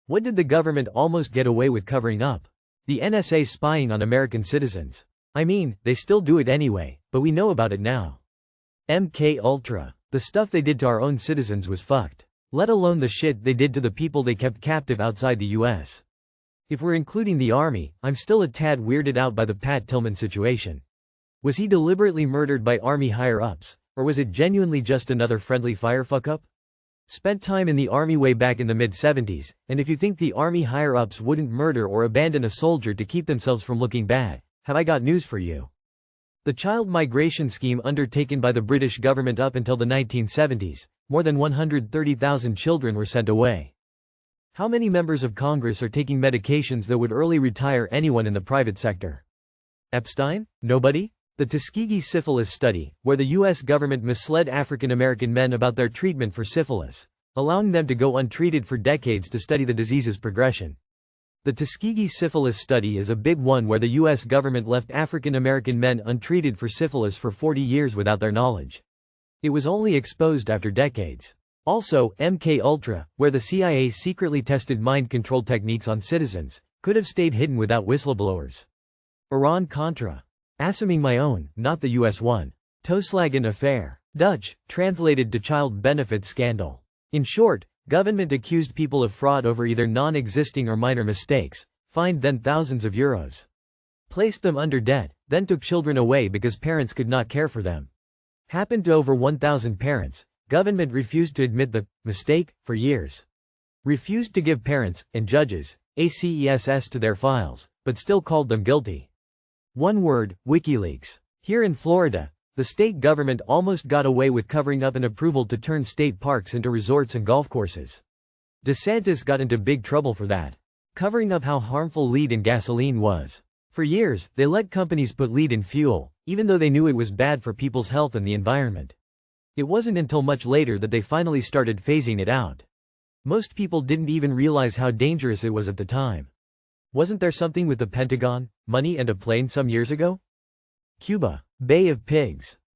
What did the government almost get away with covering up? The NSA spying on American citizens. I mean, they still do it anyway, but we know about it now. MK Ultra. The stuff they did to our own citizens was fucked. Let alone the shit they did to the people they kept captive outside the US. If we're including the army, I'm still a tad weirded out by the Pat Tillman situation. Was he deliberately murdered by army higher-ups, or was it genuinely just another friendly fire fuck-up? Spent time in the army way back in the mid-70s, and if you think the army higher-ups wouldn't murder or abandon a soldier to keep themselves from looking bad, have I got news for you. The child migration scheme undertaken by the British government up until the 1970s, more than 130,000 children were sent away. How many members of Congress are taking medications that would early retire anyone in the private sector? Epstein? Nobody? The Tuskegee syphilis study, where the U.S. government misled African American men about their treatment for syphilis, allowing them to go untreated for decades to study the disease's progression. The Tuskegee syphilis study is a big one where the U.S. government left African American men untreated for syphilis for 40 years without their knowledge. It was only exposed after decades. Also, MK Ultra, where the CIA secretly tested mind control techniques on citizens, could have stayed hidden without whistleblowers. Iran-Contra. Assuming my own, not the US one. Toeslagen affair. Dutch, translated to child benefit scandal. In short, government accused people of fraud over either non-existing or minor mistakes, fined them thousands of euros. Placed them under debt, then took children away because parents could not care for them. Happened to over 1,000 parents. Government refused to admit the mistake for years. Refused to give parents and judges access to their files, but still called them guilty. One word, WikiLeaks. Here in Florida, the state government almost got away with covering up an approval to turn state parks into resorts and golf courses. DeSantis got into big trouble for that. Covering up how harmful lead in gasoline was. For years, they let companies put lead in fuel, even though they knew it was bad for people's health and the environment. It wasn't until much later that they finally started phasing it out. Most people didn't even realize how dangerous it was at the time. Wasn't there something with the Pentagon, money and a plane some years ago? Cuba. Bay of Pigs.